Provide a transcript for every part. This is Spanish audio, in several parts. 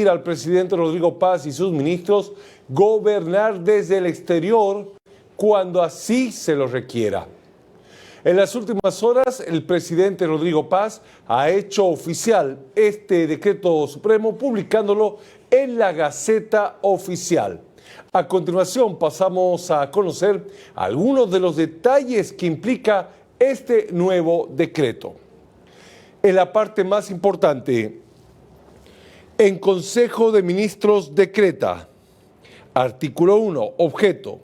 al presidente Rodrigo Paz y sus ministros gobernar desde el exterior cuando así se lo requiera. En las últimas horas, el presidente Rodrigo Paz ha hecho oficial este decreto supremo publicándolo en la Gaceta Oficial. A continuación pasamos a conocer algunos de los detalles que implica este nuevo decreto. En la parte más importante, en Consejo de Ministros decreta, artículo 1, objeto,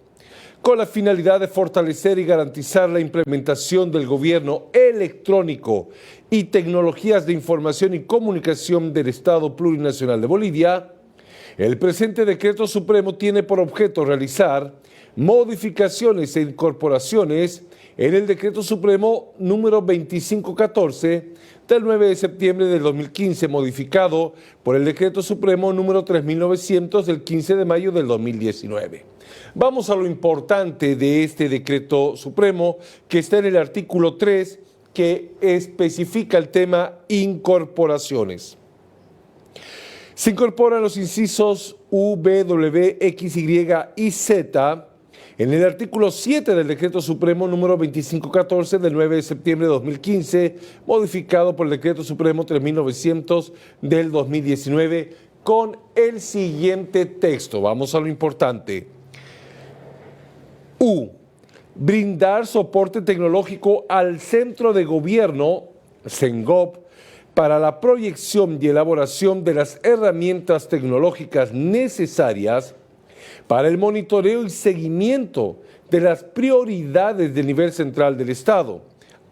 con la finalidad de fortalecer y garantizar la implementación del gobierno electrónico y tecnologías de información y comunicación del Estado Plurinacional de Bolivia, el presente decreto supremo tiene por objeto realizar modificaciones e incorporaciones en el decreto supremo número 2514 del 9 de septiembre del 2015, modificado por el decreto supremo número 3900 del 15 de mayo del 2019. Vamos a lo importante de este decreto supremo que está en el artículo 3, que especifica el tema incorporaciones. Se incorporan los incisos U, V, W, X, Y y Z en el artículo 7 del decreto supremo número 2514 del 9 de septiembre de 2015, modificado por el decreto supremo 3900 del 2019, con el siguiente texto. Vamos a lo importante. U. Brindar soporte tecnológico al Centro de Gobierno, CENGOB, para la proyección y elaboración de las herramientas tecnológicas necesarias para el monitoreo y seguimiento de las prioridades del nivel central del Estado,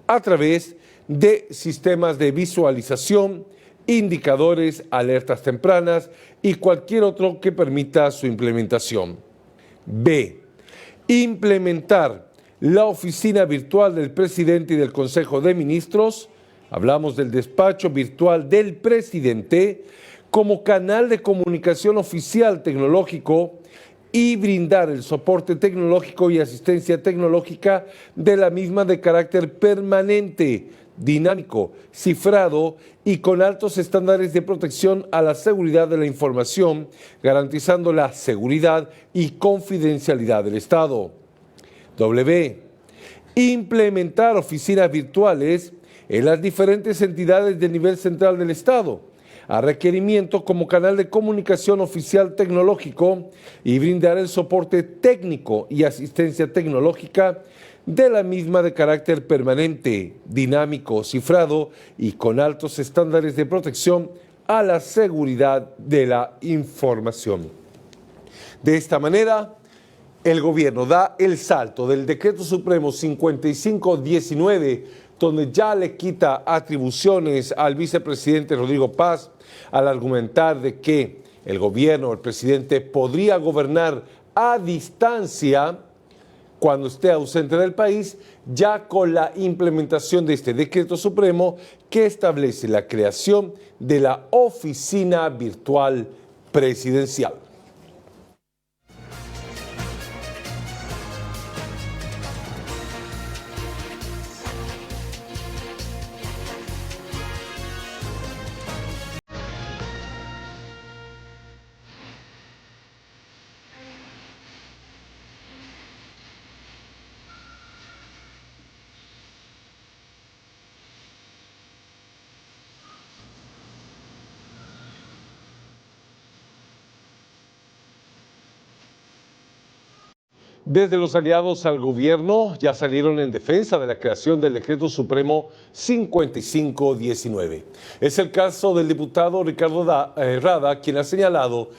a través de sistemas de visualización, indicadores, alertas tempranas y cualquier otro que permita su implementación. B. Implementar la oficina virtual del presidente y del Consejo de Ministros, hablamos del despacho virtual del presidente, como canal de comunicación oficial tecnológico y brindar el soporte tecnológico y asistencia tecnológica de la misma de carácter permanente, dinámico, cifrado y con altos estándares de protección a la seguridad de la información, garantizando la seguridad y confidencialidad del Estado. W. Implementar oficinas virtuales en las diferentes entidades del nivel central del Estado, a requerimiento como canal de comunicación oficial tecnológico y brindar el soporte técnico y asistencia tecnológica de la misma de carácter permanente, dinámico, cifrado y con altos estándares de protección a la seguridad de la información. De esta manera, el gobierno da el salto del decreto supremo 5519, donde ya le quita atribuciones al vicepresidente Rodrigo Paz, al argumentar de que el gobierno, el presidente, podría gobernar a distancia cuando esté ausente del país, ya con la implementación de este decreto supremo que establece la creación de la oficina virtual presidencial. Desde los aliados al gobierno ya salieron en defensa de la creación del decreto supremo 5519. Es el caso del diputado Ricardo Rada, quien ha señalado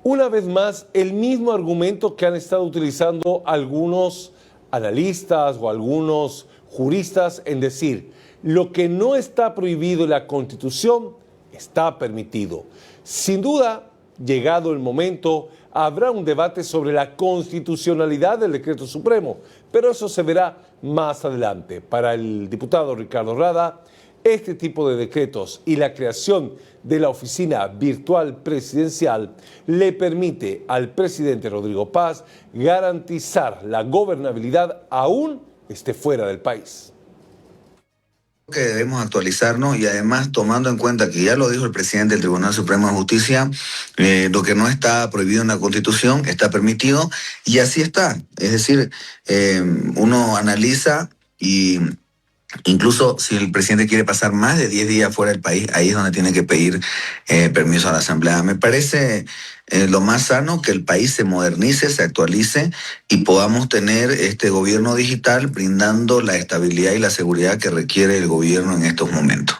una vez más el mismo argumento que han estado utilizando algunos analistas o algunos juristas, en decir, lo que no está prohibido en la Constitución está permitido. Sin duda, llegado el momento, habrá un debate sobre la constitucionalidad del decreto supremo, pero eso se verá más adelante. Para el diputado Ricardo Rada, este tipo de decretos y la creación de la oficina virtual presidencial le permite al presidente Rodrigo Paz garantizar la gobernabilidad aún esté fuera del país. Que debemos actualizarnos y además tomando en cuenta que ya lo dijo el presidente del Tribunal Supremo de Justicia, lo que no está prohibido en la Constitución está permitido y así está. Es decir, uno analiza y incluso si el presidente quiere pasar más de 10 días fuera del país, ahí es donde tiene que pedir permiso a la Asamblea. Me parece lo más sano que el país se modernice, se actualice y podamos tener este gobierno digital brindando la estabilidad y la seguridad que requiere el gobierno en estos momentos.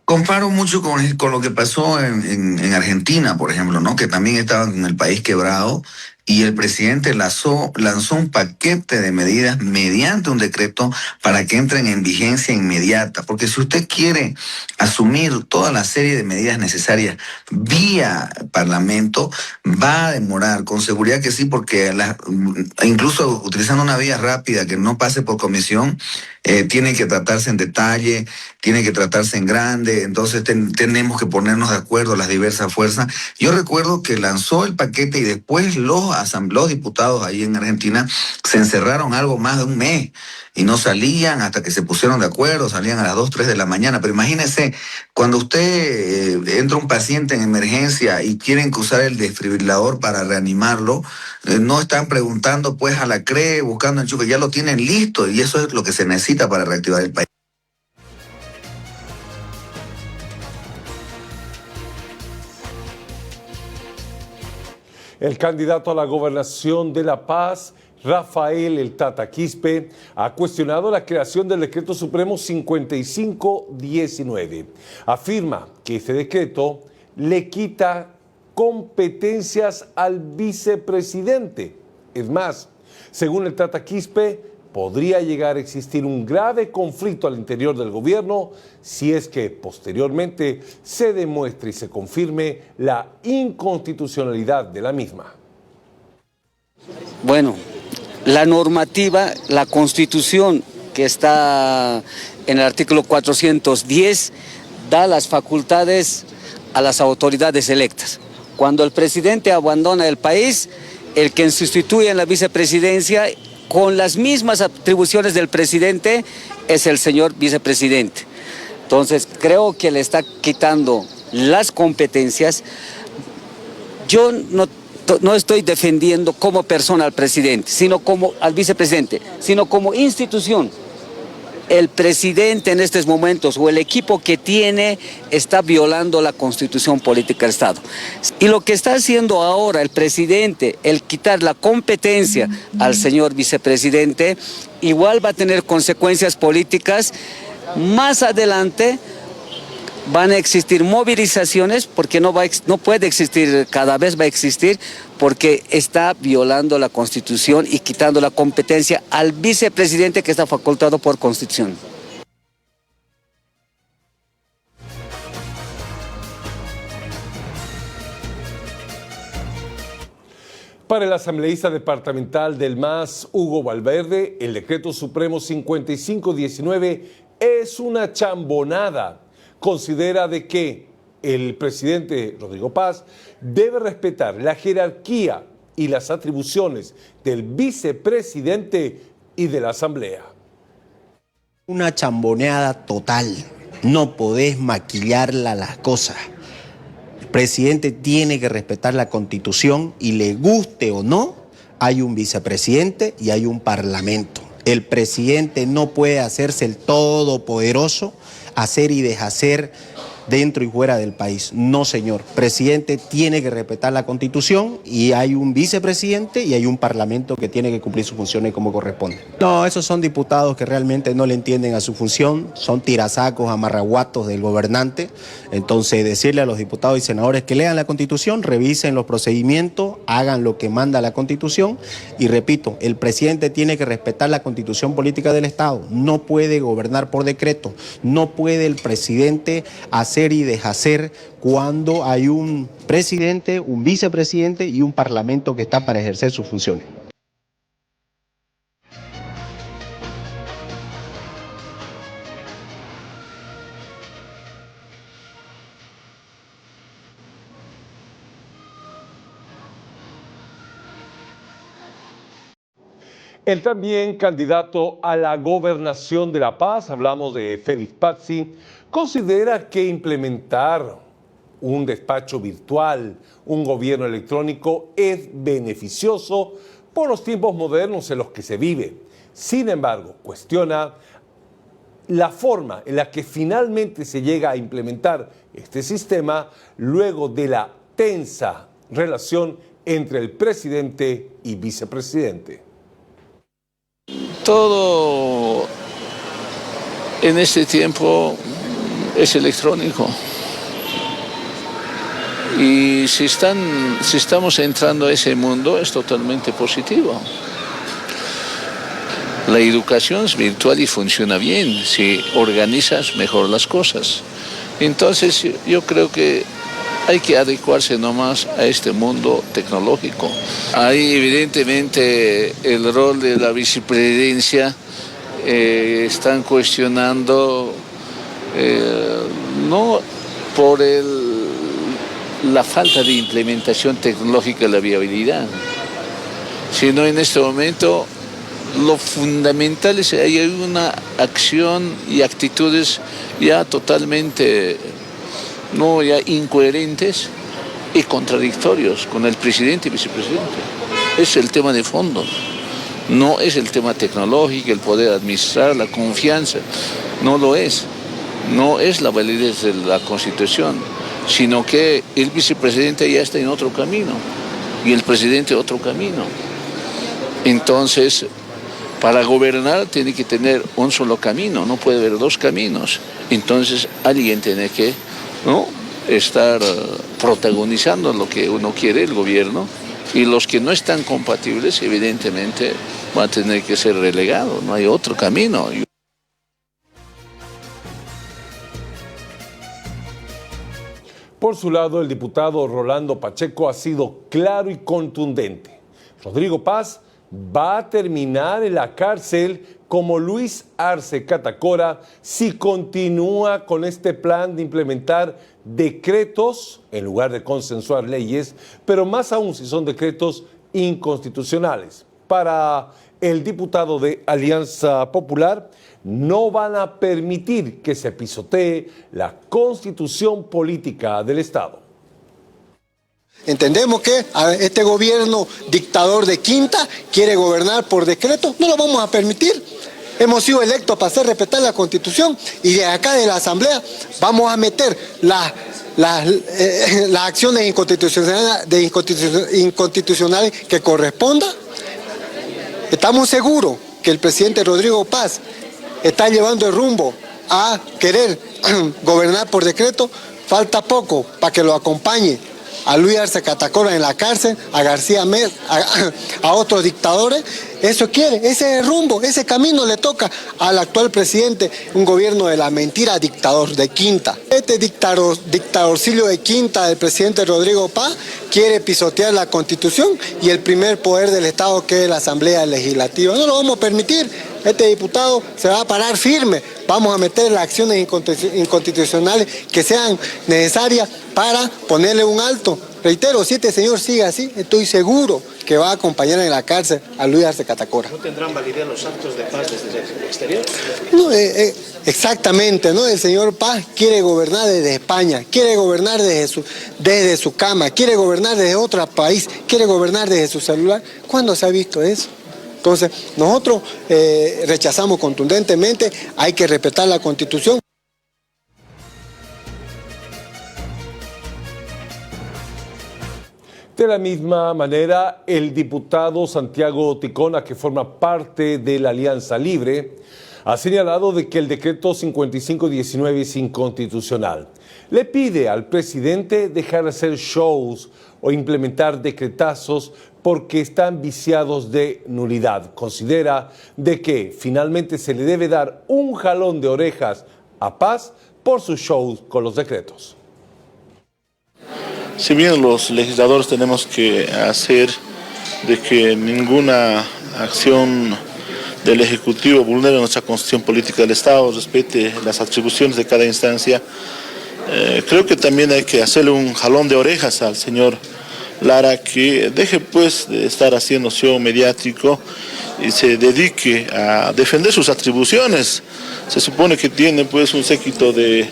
Comparo mucho con lo que pasó en Argentina, por ejemplo, ¿no? Que también estaban en el país quebrado y el presidente lanzó un paquete de medidas mediante un decreto para que entren en vigencia inmediata. Porque si usted quiere asumir toda la serie de medidas necesarias vía Parlamento, va a demorar, con seguridad que sí, porque incluso utilizando una vía rápida que no pase por comisión, tiene que tratarse en detalle, tiene que tratarse en grande, entonces tenemos que ponernos de acuerdo las diversas fuerzas. Yo recuerdo que lanzó el paquete y después los diputados ahí en Argentina se encerraron algo más de un mes y no salían hasta que se pusieron de acuerdo, salían a las 2, 3 de la mañana, pero imagínese, cuando usted entra un paciente en emergencia y quieren que usar el desfibrilador para reanimarlo, no están preguntando pues a la CRE, buscando enchufe, ya lo tienen listo y eso es lo que se necesita para reactivar el país. El candidato a la gobernación de La Paz, Rafael El Tata Quispe, ha cuestionado la creación del Decreto Supremo 5519. Afirma que este decreto le quita competencias al vicepresidente. Es más, según el Tata Quispe, podría llegar a existir un grave conflicto al interior del gobierno si es que posteriormente se demuestre y se confirme la inconstitucionalidad de la misma. Bueno, la normativa, la Constitución que está en el artículo 410 da las facultades a las autoridades electas. Cuando el presidente abandona el país, el que sustituye en la vicepresidencia con las mismas atribuciones del presidente es el señor vicepresidente. Entonces, creo que le está quitando las competencias. Yo no estoy defendiendo como persona al presidente, sino como al vicepresidente, sino como institución. El presidente en estos momentos o el equipo que tiene está violando la Constitución Política del Estado. Y lo que está haciendo ahora el presidente, el quitar la competencia al señor vicepresidente, igual va a tener consecuencias políticas. Más adelante van a existir movilizaciones porque no puede existir, cada vez va a existir porque está violando la Constitución y quitando la competencia al vicepresidente que está facultado por Constitución. Para el asambleísta departamental del MAS, Hugo Valverde, el Decreto Supremo 5519 es una chambonada. Considera de que el presidente Rodrigo Paz debe respetar la jerarquía y las atribuciones del vicepresidente y de la Asamblea. Una chamboneada total. No podés maquillarla las cosas. El presidente tiene que respetar la Constitución y le guste o no, hay un vicepresidente y hay un parlamento. El presidente no puede hacerse el todopoderoso, hacer y deshacer dentro y fuera del país. No, señor. Presidente tiene que respetar la Constitución y hay un vicepresidente y hay un parlamento que tiene que cumplir sus funciones como corresponde. No, esos son diputados que realmente no le entienden a su función, son tirazacos, amarraguatos del gobernante. Entonces, decirle a los diputados y senadores que lean la Constitución, revisen los procedimientos, hagan lo que manda la Constitución y repito, el presidente tiene que respetar la Constitución política del Estado, no puede gobernar por decreto, no puede el presidente hacer y deshacer cuando hay un presidente, un vicepresidente y un parlamento que está para ejercer sus funciones. El también candidato a la gobernación de La Paz, hablamos de Félix Pazzi, considera que implementar un despacho virtual, un gobierno electrónico es beneficioso por los tiempos modernos en los que se vive. Sin embargo, cuestiona la forma en la que finalmente se llega a implementar este sistema luego de la tensa relación entre el presidente y vicepresidente. Todo en este tiempo es electrónico. Y si estamos entrando a ese mundo es totalmente positivo. La educación es virtual y funciona bien si organizas mejor las cosas. Entonces yo creo que hay que adecuarse nomás a este mundo tecnológico. Ahí evidentemente el rol de la vicepresidencia están cuestionando no por la falta de implementación tecnológica de la viabilidad, sino en este momento lo fundamental es que hay una acción y actitudes ya totalmente ya incoherentes y contradictorios con el presidente y vicepresidente. Es el tema de fondo, no es el tema tecnológico, el poder administrar, la confianza, no lo es. No es la validez de la Constitución, sino que el vicepresidente ya está en otro camino y el presidente otro camino. Entonces, para gobernar tiene que tener un solo camino, no puede haber dos caminos. Entonces, alguien tiene que estar protagonizando lo que uno quiere, el gobierno, y los que no están compatibles, evidentemente, van a tener que ser relegados, no hay otro camino. Por su lado, el diputado Rolando Pacheco ha sido claro y contundente. Rodrigo Paz va a terminar en la cárcel como Luis Arce Catacora si continúa con este plan de implementar decretos en lugar de consensuar leyes, pero más aún si son decretos inconstitucionales. Para el diputado de Alianza Popular, no van a permitir que se pisotee la constitución política del Estado. Entendemos que este gobierno dictador de quinta quiere gobernar por decreto, no lo vamos a permitir. Hemos sido electos para hacer respetar la Constitución y de acá de la Asamblea vamos a meter las acciones inconstitucionales que corresponda. Estamos seguros que el presidente Rodrigo Paz está llevando el rumbo a querer gobernar por decreto. Falta poco para que lo acompañe a Luis Arce Catacora en la cárcel, a García Meza, a otros dictadores. Eso quiere, ese es el rumbo, ese camino le toca al actual presidente, un gobierno de la mentira, dictador de quinta. Este dictadorcillo de quinta del presidente Rodrigo Paz quiere pisotear la Constitución y el primer poder del Estado, que es la Asamblea Legislativa. No lo vamos a permitir. Este diputado se va a parar firme. Vamos a meter las acciones inconstitucionales que sean necesarias para ponerle un alto. Reitero, si este señor sigue así, estoy seguro que va a acompañar en la cárcel a Luis Arce Catacora. ¿No tendrán validez los actos de paz desde el exterior? No, exactamente, ¿no? El señor Paz quiere gobernar desde España, quiere gobernar desde su cama, quiere gobernar desde otro país, quiere gobernar desde su celular. ¿Cuándo se ha visto eso? Entonces, nosotros rechazamos contundentemente, hay que respetar la Constitución. De la misma manera, el diputado Santiago Ticona, que forma parte de la Alianza Libre, ha señalado de que el decreto 5519 es inconstitucional. Le pide al presidente dejar de hacer shows o implementar decretazos porque están viciados de nulidad. Considera de que finalmente se le debe dar un jalón de orejas a Paz por sus shows con los decretos. Si bien los legisladores tenemos que hacer de que ninguna acción del Ejecutivo vulnere nuestra Constitución Política del Estado, respete las atribuciones de cada instancia, creo que también hay que hacerle un jalón de orejas al señor Lara que deje pues de estar haciendo show mediático y se dedique a defender sus atribuciones. Se supone que tiene pues un séquito de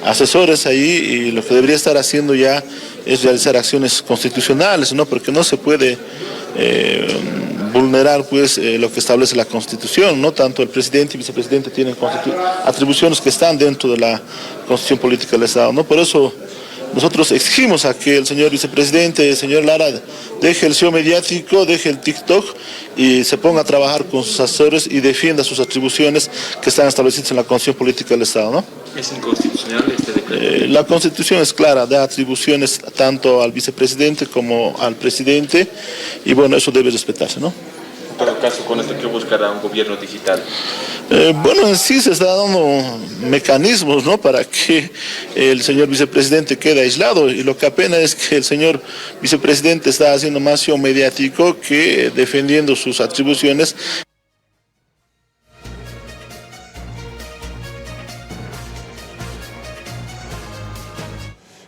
asesores ahí y lo que debería estar haciendo ya es realizar acciones constitucionales, ¿no? Porque no se puede vulnerar pues lo que establece la Constitución, ¿no? Tanto el presidente y vicepresidente tienen atribuciones que están dentro de la Constitución Política del Estado, ¿no? Por eso nosotros exigimos a que el señor vicepresidente, el señor Lara, deje el show mediático, deje el TikTok y se ponga a trabajar con sus asesores y defienda sus atribuciones que están establecidas en la Constitución Política del Estado, ¿no? ¿Es inconstitucional este decreto? La Constitución es clara, da atribuciones tanto al vicepresidente como al presidente y bueno, eso debe respetarse, ¿no? En todo caso, con esto, ¿qué buscará un gobierno digital? Bueno, en sí se está dando mecanismos, ¿no?, para que el señor vicepresidente quede aislado y lo que apena es que el señor vicepresidente está haciendo más show mediático que defendiendo sus atribuciones.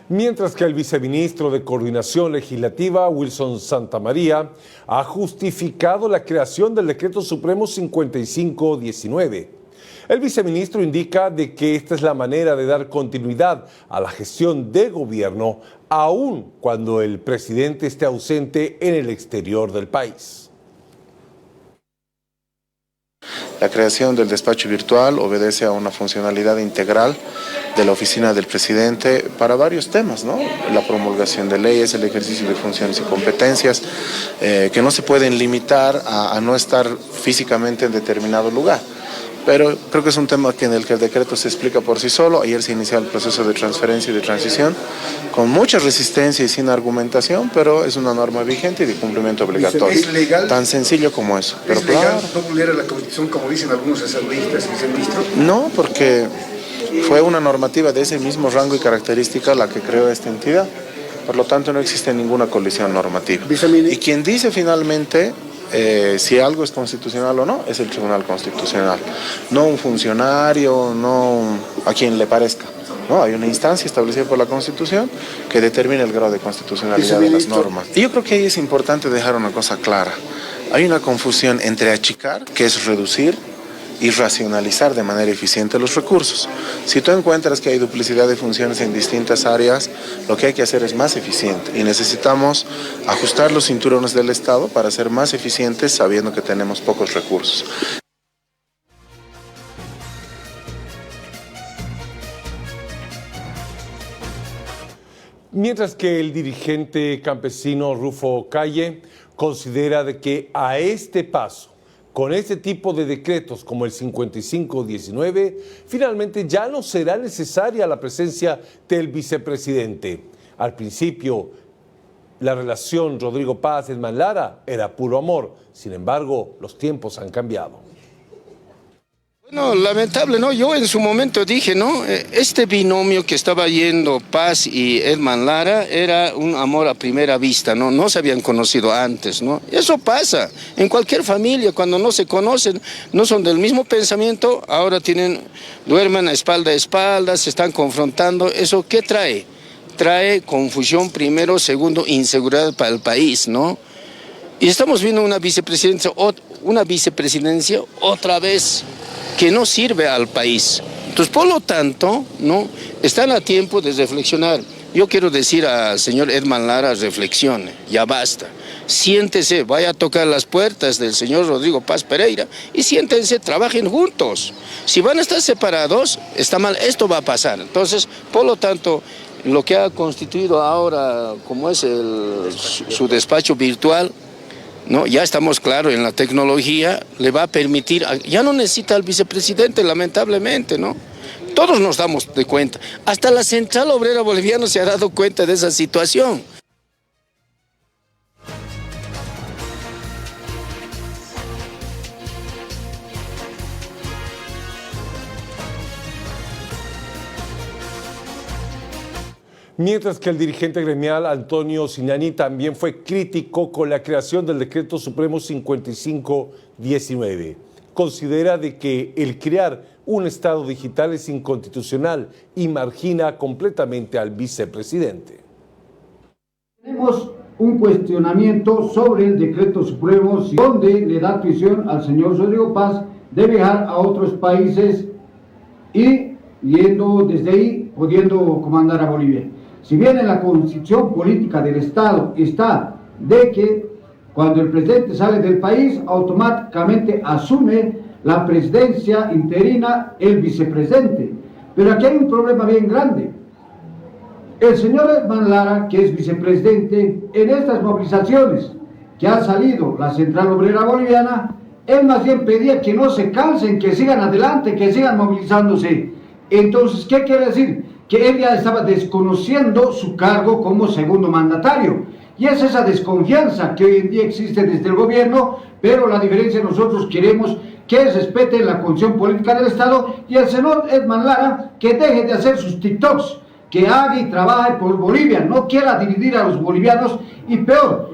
Mientras que el viceministro de Coordinación Legislativa, Wilson Santamaría, ha justificado la creación del Decreto Supremo 5519. El viceministro indica de que esta es la manera de dar continuidad a la gestión de gobierno, aun cuando el presidente esté ausente en el exterior del país. La creación del despacho virtual obedece a una funcionalidad integral de la oficina del presidente para varios temas, ¿no? La promulgación de leyes, el ejercicio de funciones y competencias que no se pueden limitar a no estar físicamente en determinado lugar. Pero creo que es un tema en el que el decreto se explica por sí solo. Ayer se inició el proceso de transferencia y de transición con mucha resistencia y sin argumentación, pero es una norma vigente y de cumplimiento obligatorio. ¿Es legal? Tan sencillo como eso. ¿Es legal? ¿No vulnera la Constitución como dicen algunos asambleístas, viceministro? No, porque fue una normativa de ese mismo rango y característica la que creó esta entidad. Por lo tanto, no existe ninguna colisión normativa. Y quien dice finalmente si algo es constitucional o no, es el Tribunal Constitucional. No un funcionario, no a quien le parezca. No, hay una instancia establecida por la Constitución que determina el grado de constitucionalidad de las normas. Y yo creo que ahí es importante dejar una cosa clara. Hay una confusión entre achicar, que es reducir, y racionalizar de manera eficiente los recursos. Si tú encuentras que hay duplicidad de funciones en distintas áreas, lo que hay que hacer es más eficiente y necesitamos ajustar los cinturones del Estado para ser más eficientes sabiendo que tenemos pocos recursos. Mientras que el dirigente campesino Rufo Calle considera de que a este paso, con este tipo de decretos como el 5519, finalmente ya no será necesaria la presencia del vicepresidente. Al principio, la relación Rodrigo Paz-Edman Lara era puro amor. Sin embargo, los tiempos han cambiado. Bueno, lamentable, ¿no? Yo en su momento dije, ¿no? Este binomio que estaba yendo Paz y Edman Lara era un amor a primera vista, ¿no? No se habían conocido antes, ¿no? Eso pasa en cualquier familia, cuando no se conocen, no son del mismo pensamiento, ahora duermen espalda a espalda, se están confrontando. ¿Eso qué trae? Trae confusión primero, segundo, inseguridad para el país, ¿no? Y estamos viendo una vicepresidencia otra vez que no sirve al país. Entonces, por lo tanto, ¿no?, están a tiempo de reflexionar. Yo quiero decir al señor Edman Lara, reflexione, ya basta. Siéntese, vaya a tocar las puertas del señor Rodrigo Paz Pereira y siéntense, trabajen juntos. Si van a estar separados, está mal, esto va a pasar. Entonces, por lo tanto, lo que ha constituido ahora, como es su despacho virtual, ¿no? Ya estamos claros en la tecnología, le va a permitir, ya no necesita al vicepresidente, lamentablemente, ¿no? Todos nos damos de cuenta, hasta la Central Obrera Boliviana se ha dado cuenta de esa situación. Mientras que el dirigente gremial Antonio Sinani también fue crítico con la creación del Decreto Supremo 5519. Considera de que el crear un Estado digital es inconstitucional y margina completamente al vicepresidente. Tenemos un cuestionamiento sobre el decreto supremo donde le da tuición al señor Rodrigo Paz de viajar a otros países y yendo desde ahí, pudiendo comandar a Bolivia. Si bien en la constitución política del Estado está de que cuando el presidente sale del país, automáticamente asume la presidencia interina el vicepresidente. Pero aquí hay un problema bien grande. El señor Edman Lara, que es vicepresidente, en estas movilizaciones que ha salido la Central Obrera Boliviana, él más bien pedía que no se cansen, que sigan adelante, que sigan movilizándose. Entonces, ¿qué quiere decir? Que él ya estaba desconociendo su cargo como segundo mandatario. Y es esa desconfianza que hoy en día existe desde el gobierno, pero la diferencia nosotros queremos que respete la constitución política del Estado y el señor Edman Lara que deje de hacer sus TikToks, que haga y trabaje por Bolivia, no quiera dividir a los bolivianos y peor.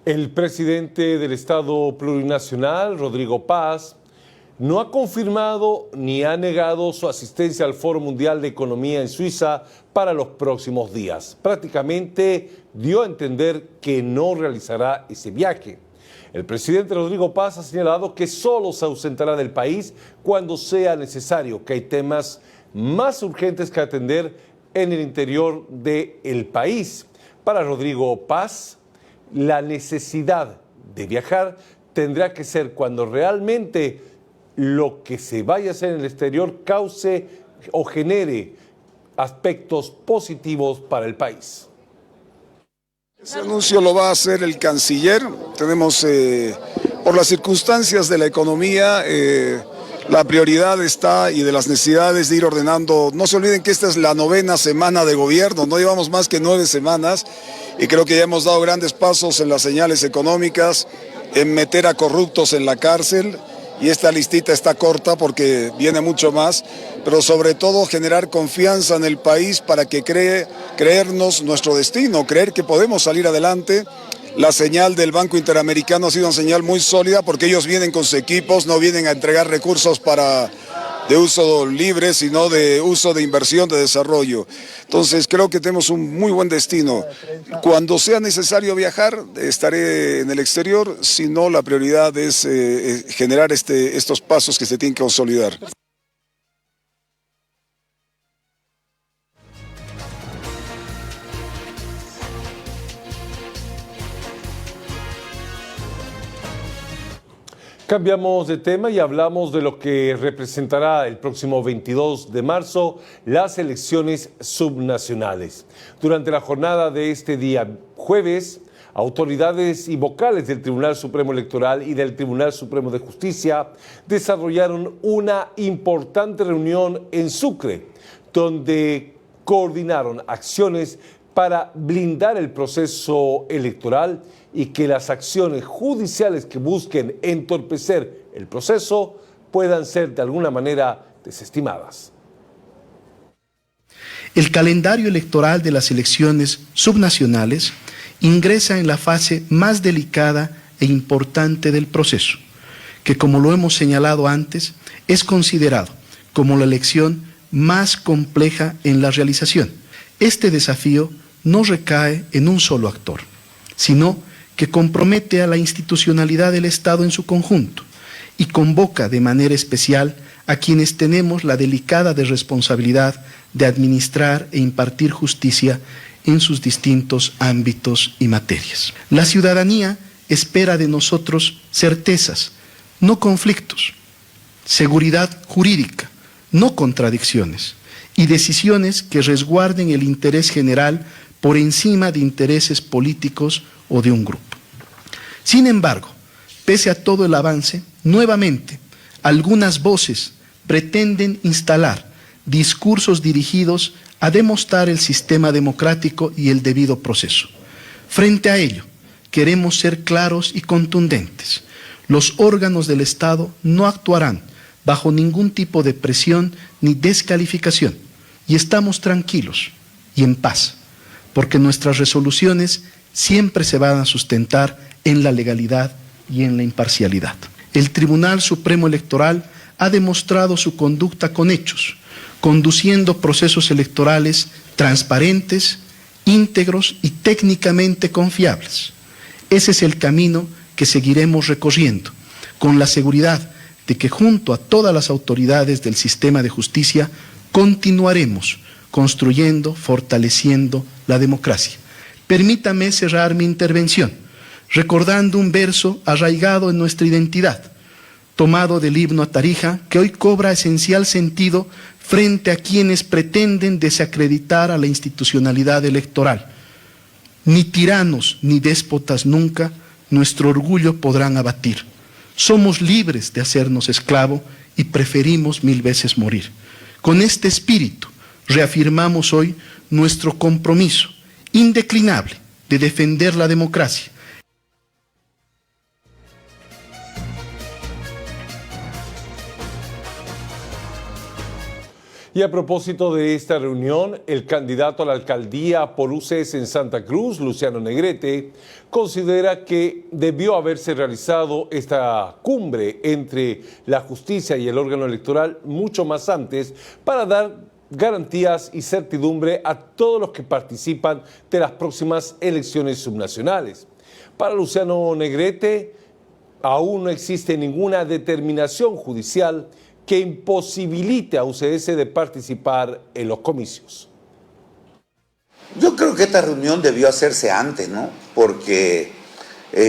El presidente del Estado Plurinacional, Rodrigo Paz, no ha confirmado ni ha negado su asistencia al Foro Mundial de Economía en Suiza para los próximos días. Prácticamente dio a entender que no realizará ese viaje. El presidente Rodrigo Paz ha señalado que solo se ausentará del país cuando sea necesario, que hay temas más urgentes que atender en el interior del país. Para Rodrigo Paz, la necesidad de viajar tendrá que ser cuando realmente lo que se vaya a hacer en el exterior cause o genere aspectos positivos para el país. Ese anuncio lo va a hacer el canciller. Tenemos, por las circunstancias de la economía, la prioridad está y de las necesidades de ir ordenando. No se olviden que esta es la 9ª semana de gobierno, no llevamos más que 9 semanas y creo que ya hemos dado grandes pasos en las señales económicas, en meter a corruptos en la cárcel. Y esta listita está corta porque viene mucho más, pero sobre todo generar confianza en el país para que creernos nuestro destino, creer que podemos salir adelante. La señal del Banco Interamericano ha sido una señal muy sólida porque ellos vienen con sus equipos, no vienen a entregar recursos de uso libre, sino de uso de inversión, de desarrollo. Entonces creo que tenemos un muy buen destino. Cuando sea necesario viajar, estaré en el exterior, si no la prioridad es generar estos pasos que se tienen que consolidar. Cambiamos de tema y hablamos de lo que representará el próximo 22 de marzo las elecciones subnacionales. Durante la jornada de este día jueves, autoridades y vocales del Tribunal Supremo Electoral y del Tribunal Supremo de Justicia desarrollaron una importante reunión en Sucre, donde coordinaron acciones para blindar el proceso electoral y que las acciones judiciales que busquen entorpecer el proceso puedan ser de alguna manera desestimadas. El calendario electoral de las elecciones subnacionales ingresa en la fase más delicada e importante del proceso, que como lo hemos señalado antes, es considerado como la elección más compleja en la realización. Este desafío no recae en un solo actor, sino que compromete a la institucionalidad del Estado en su conjunto y convoca de manera especial a quienes tenemos la delicada responsabilidad de administrar e impartir justicia en sus distintos ámbitos y materias. La ciudadanía espera de nosotros certezas, no conflictos, seguridad jurídica, no contradicciones, y decisiones que resguarden el interés general por encima de intereses políticos o de un grupo. Sin embargo, pese a todo el avance, nuevamente, algunas voces pretenden instalar discursos dirigidos a demostrar el sistema democrático y el debido proceso. Frente a ello, queremos ser claros y contundentes. Los órganos del Estado no actuarán bajo ningún tipo de presión ni descalificación, y estamos tranquilos y en paz, porque nuestras resoluciones siempre se van a sustentar en la legalidad y en la imparcialidad. el Tribunal Supremo Electoral ha demostrado su conducta con hechos, conduciendo procesos electorales transparentes, íntegros y técnicamente confiables. Ese es el camino que seguiremos recorriendo, con la seguridad de que junto a todas las autoridades del sistema de justicia continuaremos construyendo, fortaleciendo la democracia. Permítame cerrar mi intervención recordando un verso arraigado en nuestra identidad, tomado del himno a Tarija, que hoy cobra esencial sentido frente a quienes pretenden desacreditar a la institucionalidad electoral. Ni tiranos ni déspotas nunca nuestro orgullo podrán abatir. Somos libres de hacernos esclavo y preferimos 1000 veces morir. Con este espíritu reafirmamos hoy nuestro compromiso indeclinable de defender la democracia. Y a propósito de esta reunión, el candidato a la alcaldía por UCS en Santa Cruz, Luciano Negrete, considera que debió haberse realizado esta cumbre entre la justicia y el órgano electoral mucho más antes para dar garantías y certidumbre a todos los que participan de las próximas elecciones subnacionales. Para Luciano Negrete, aún no existe ninguna determinación judicial que imposibilite a UCS de participar en los comicios. Yo creo que esta reunión debió hacerse antes, ¿no? Porque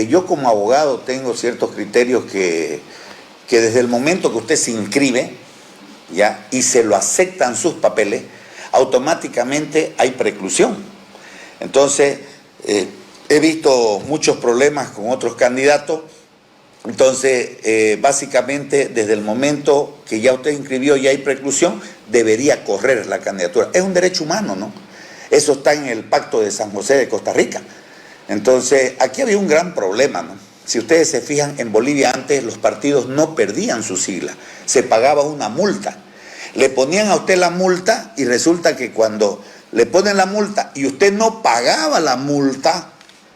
yo como abogado tengo ciertos criterios que desde el momento que usted se inscribe, ¿ya? Y se lo aceptan sus papeles, automáticamente hay preclusión. Entonces, he visto muchos problemas con otros candidatos. Entonces, básicamente, desde el momento que ya usted inscribió y hay preclusión, debería correr la candidatura. Es un derecho humano, ¿no? Eso está en el Pacto de San José de Costa Rica. Entonces, aquí había un gran problema, ¿no? Si ustedes se fijan, en Bolivia antes los partidos no perdían su sigla, se pagaba una multa. Le ponían a usted la multa y resulta que cuando le ponen la multa y usted no pagaba la multa,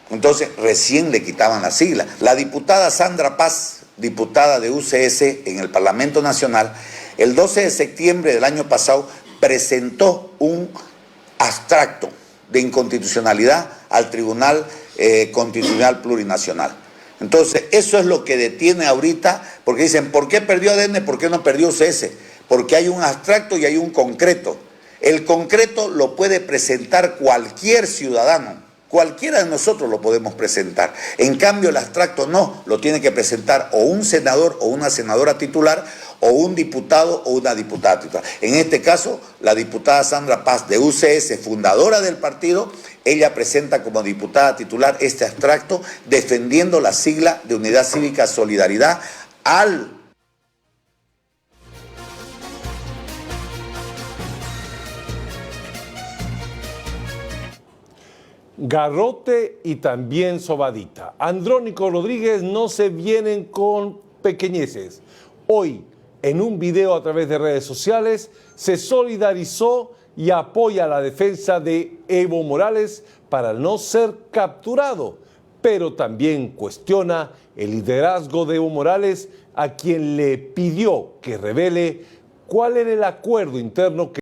entonces recién le quitaban la sigla. La diputada Sandra Paz, diputada de UCS en el Parlamento Nacional, el 12 de septiembre del año pasado presentó un abstracto de inconstitucionalidad al Tribunal Constitucional Plurinacional. Entonces, eso es lo que detiene ahorita, porque dicen, ¿por qué perdió ADN? ¿Por qué no perdió UCS? Porque hay un abstracto y hay un concreto. El concreto lo puede presentar cualquier ciudadano. Cualquiera de nosotros lo podemos presentar. En cambio, el abstracto no, lo tiene que presentar o un senador o una senadora titular o un diputado o una diputada titular. En este caso, la diputada Sandra Paz de UCS, fundadora del partido, ella presenta como diputada titular este abstracto defendiendo la sigla de Unidad Cívica Solidaridad al garrote y también sobadita. Andrónico Rodríguez no se vienen con pequeñeces. Hoy, en un video a través de redes sociales, se solidarizó y apoya la defensa de Evo Morales para no ser capturado, pero también cuestiona el liderazgo de Evo Morales, a quien le pidió que revele cuál era el acuerdo interno que